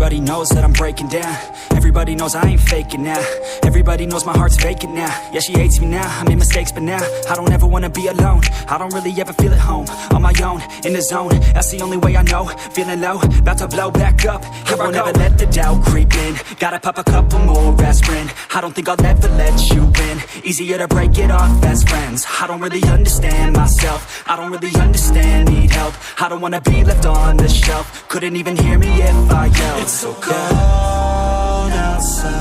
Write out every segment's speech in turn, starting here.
Everybody knows that I'm breaking down. Everybody knows I ain't faking now. Everybody knows my heart's vacant now. Yeah, she hates me now, I made mistakes but now I don't ever wanna be alone. I don't really ever feel at home. On my own, in the zone, that's the only way I know. Feeling low, about to blow back up. Here I won't ever let the doubt creep in. Gotta pop a couple more aspirin. I don't think I'll ever let you in. Easier to break it off as friends. I don't really understand myself. I don't really understand, need help. I don't wanna be left on the shelf. Couldn't even hear me if I yelled. It's so cold outside,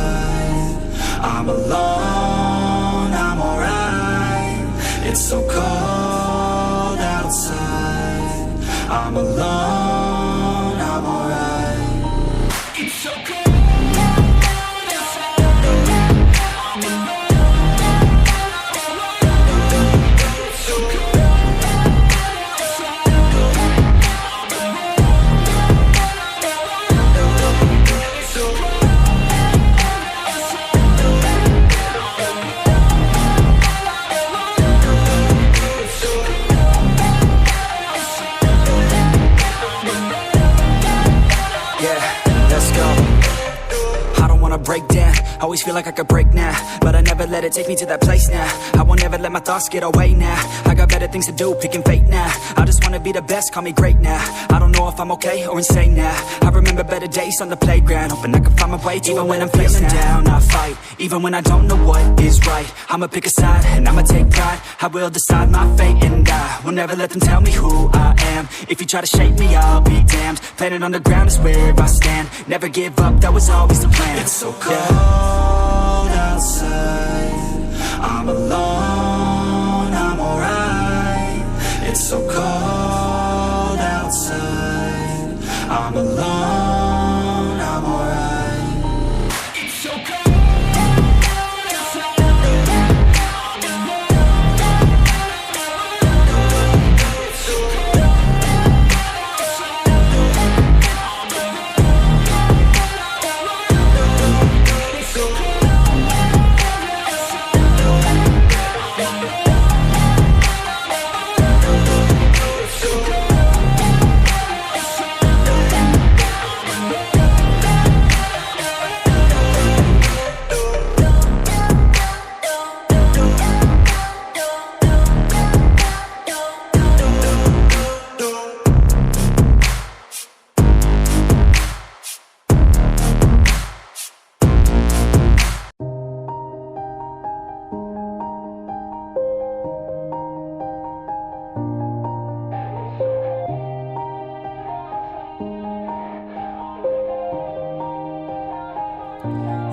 I'm alone, I'm alright. It's so cold outside, I'm alone, I'm alright. It's so cold. Break down, always feel like I could break now, but I never let it take me to that place now. I won't ever let my thoughts get away now. I got better things to do, picking fate now. I just wanna be the best, call me great now. I don't know if I'm okay or insane now. I remember better days on the playground, hoping I can find my way to even when I'm feeling down. I fight, even when I don't know what is right. I'ma pick a side, and I'ma take pride. I will decide my fate, and I will never let them tell me who I am. If you try to shape me, I'll be damned. Planet on the ground is where I stand. Never give up, that was always the plan. It's so cold outside, I'm alone, I'm alright. It's so cold outside, I'm alone, I'm alright. It's so cold.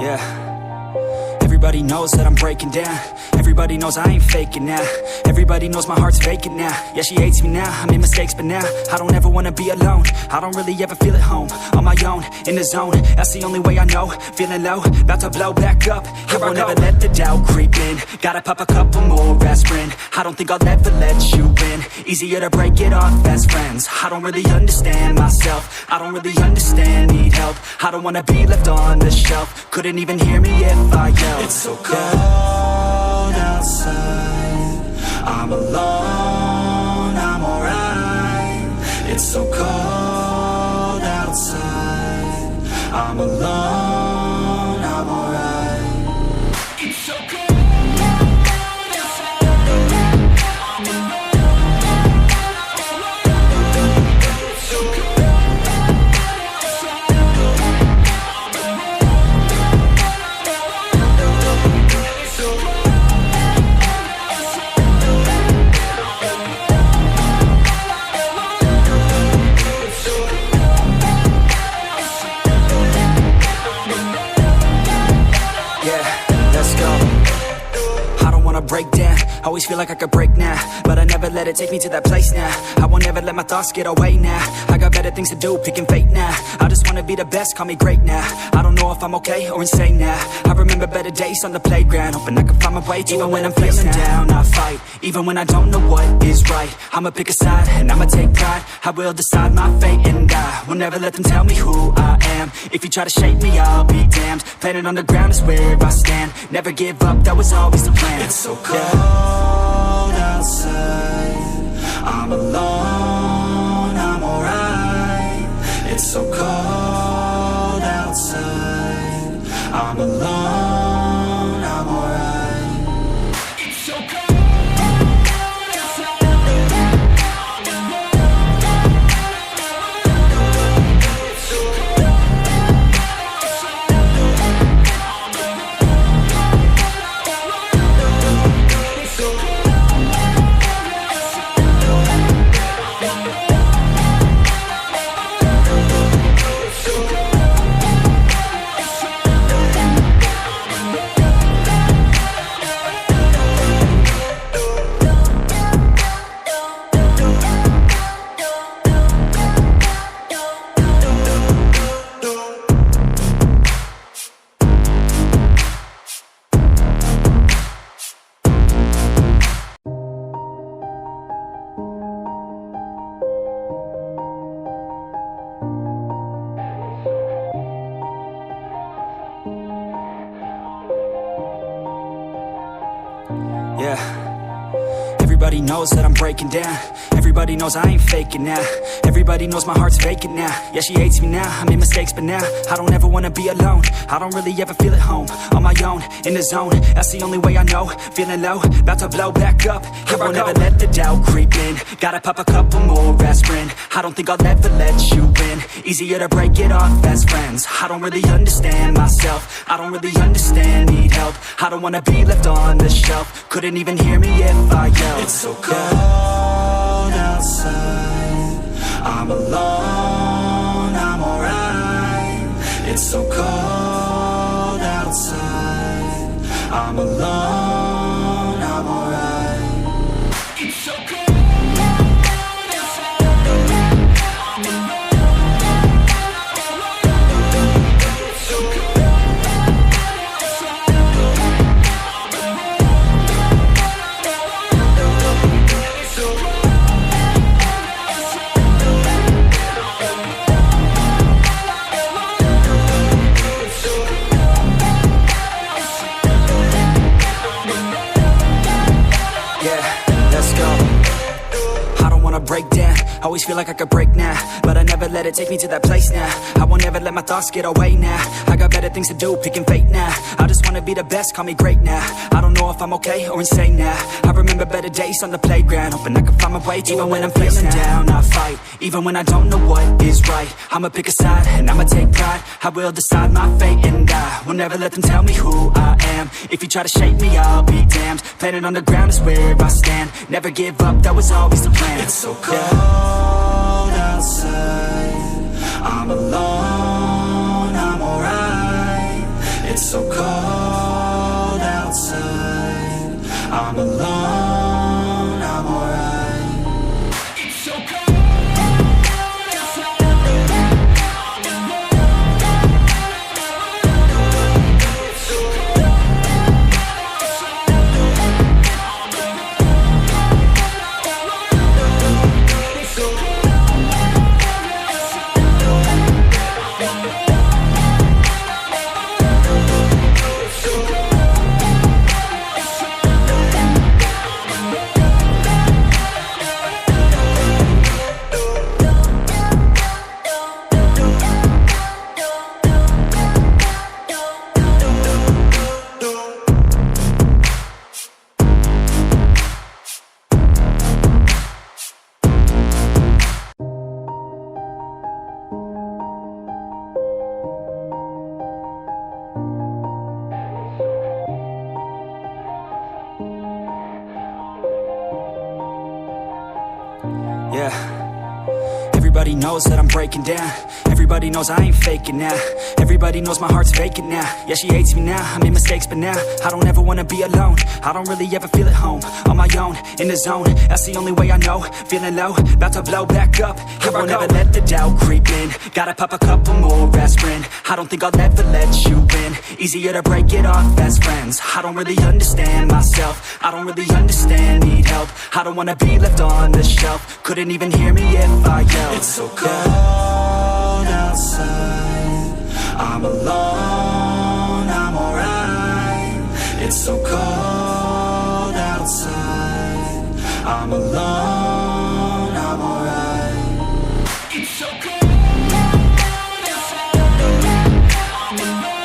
Yeah, everybody knows that I'm breaking down. Everybody knows I ain't faking now. Everybody knows my heart's vacant now. Yeah, she hates me now, I made mistakes but now I don't ever wanna be alone. I don't really ever feel at home. On my own, in the zone, that's the only way I know. Feeling low, about to blow back up. Here I won't ever let the doubt creep in. Gotta pop a couple more aspirin. I don't think I'll ever let you in. Easier to break it off as friends. I don't really understand myself. I don't really understand, need help. I don't wanna be left on the shelf. Couldn't even hear me if I yelled. It's so cold outside, I'm alone, I'm alright. It's so cold outside, I'm alone, I'm alright. It's so cold. Break down, always feel like I could break now, but I never let it take me to that place now. I won't ever let my thoughts get away now. I got better things to do, picking fate now. I just wanna be the best, call me great now. I don't know if I'm okay or insane now. I remember better days on the playground, hoping I can find my way to even when I'm feeling down. I fight, even when I don't know what is right. I'ma pick a side, and I'ma take pride. I will decide my fate, and I will never let them tell me who I am. If you try to shape me, I'll be damned. Planet on the ground is where I stand. Never give up, that was always the plan. It's so cold outside, I'm alone, I'm alright. It's so cold I'm alone, I'm alright. It's so cold. Yeah, everybody knows that I'm breaking down. Everybody knows I ain't faking now. Everybody knows my heart's vacant now. Yeah, she hates me now, I made mistakes but now I don't ever wanna be alone. I don't really ever feel at home. On my own, in the zone, that's the only way I know. Feeling low, about to blow back up. Here I won't ever let the doubt creep in. Gotta pop a couple more aspirin. I don't think I'll ever let you in. Easier to break it off as friends. I don't really understand myself. I don't really understand, need help. I don't wanna be left on the shelf. Couldn't even hear me if I yelled. It's so cold outside. I'm alone, I'm alright. It's so cold outside. I'm alone, I'm alright. It's so cold. Break down, always feel like I could break now, but I never let it take me to that place now. I won't ever let my thoughts get away now. I got better things to do, picking fate now. I just wanna be the best, call me great now. I don't know if I'm okay or insane now. I remember better days on the playground, hoping I can find my way. Even when I'm feeling down, I fight. Even when I don't know what is right, I'ma pick a side and I'ma take pride. I will decide my fate and I will never let them tell me who I am. If you try to shape me, I'll be damned. Planet on the ground is where I stand. Never give up, that was always the plan. It's so cold outside. I'm alone, I'm alright. It's so cold outside. I'm alone, I'm alright. It's so cold. Yeah, everybody knows that I'm breaking down. Everybody knows I ain't faking now. Everybody knows my heart's vacant now. Yeah, she hates me now, I made mistakes but now I don't ever wanna be alone. I don't really ever feel at home. On my own, in the zone, that's the only way I know. Feeling low, about to blow back up. Here I won't ever let the doubt creep in. Gotta pop a couple more aspirin. I don't think I'll ever let you in. Easier to break it off as friends. I don't really understand myself. I don't really understand, need help. I don't wanna be left on the shelf. Couldn't even hear me if I yelled. It's so cold outside. I'm alone, I'm alright. It's so cold outside. I'm alone, I'm alright. It's so cold outside. I'm alone.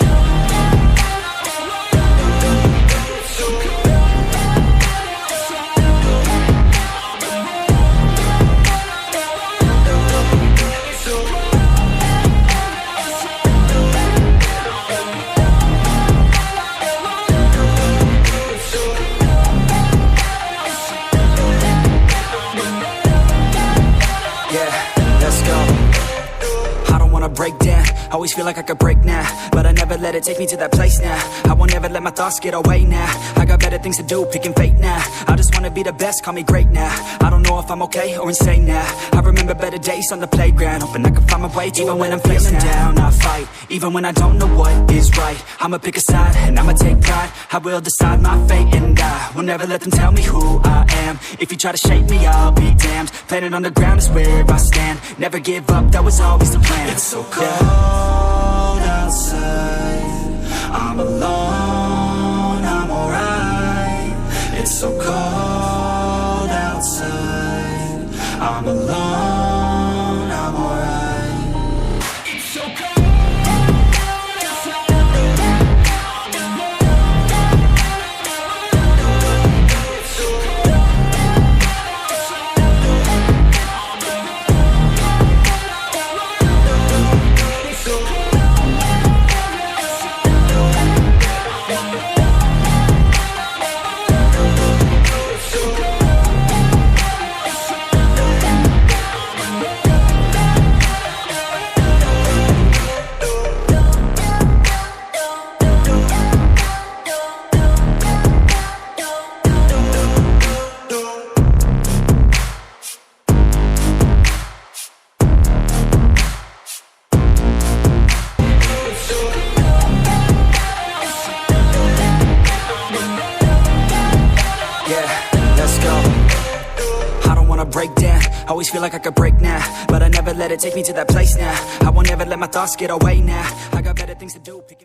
always feel like I could break now, but I never let it take me to that place now. I won't ever let my thoughts get away now. I got better things to do, picking fate now. I just wanna be the best, call me great now. I don't know if I'm okay or insane now. I remember better days on the playground, hoping I can find my way to even when I'm feeling down, I fight, even when I don't know what is right. I'ma pick a side, and I'ma take pride. I will decide my fate, and I will never let them tell me who I am. If you try to shape me, I'll be damned. Planet on the ground is where I stand. Never give up, that was always the plan. It's so cold outside, I'm alone, I'm alright. It's so cold outside, I'm alone, I'm alright. It's so cold. Break down, always feel like I could break now, but I never let it take me to that place now. I won't ever let my thoughts get away now. I got better things to do, picking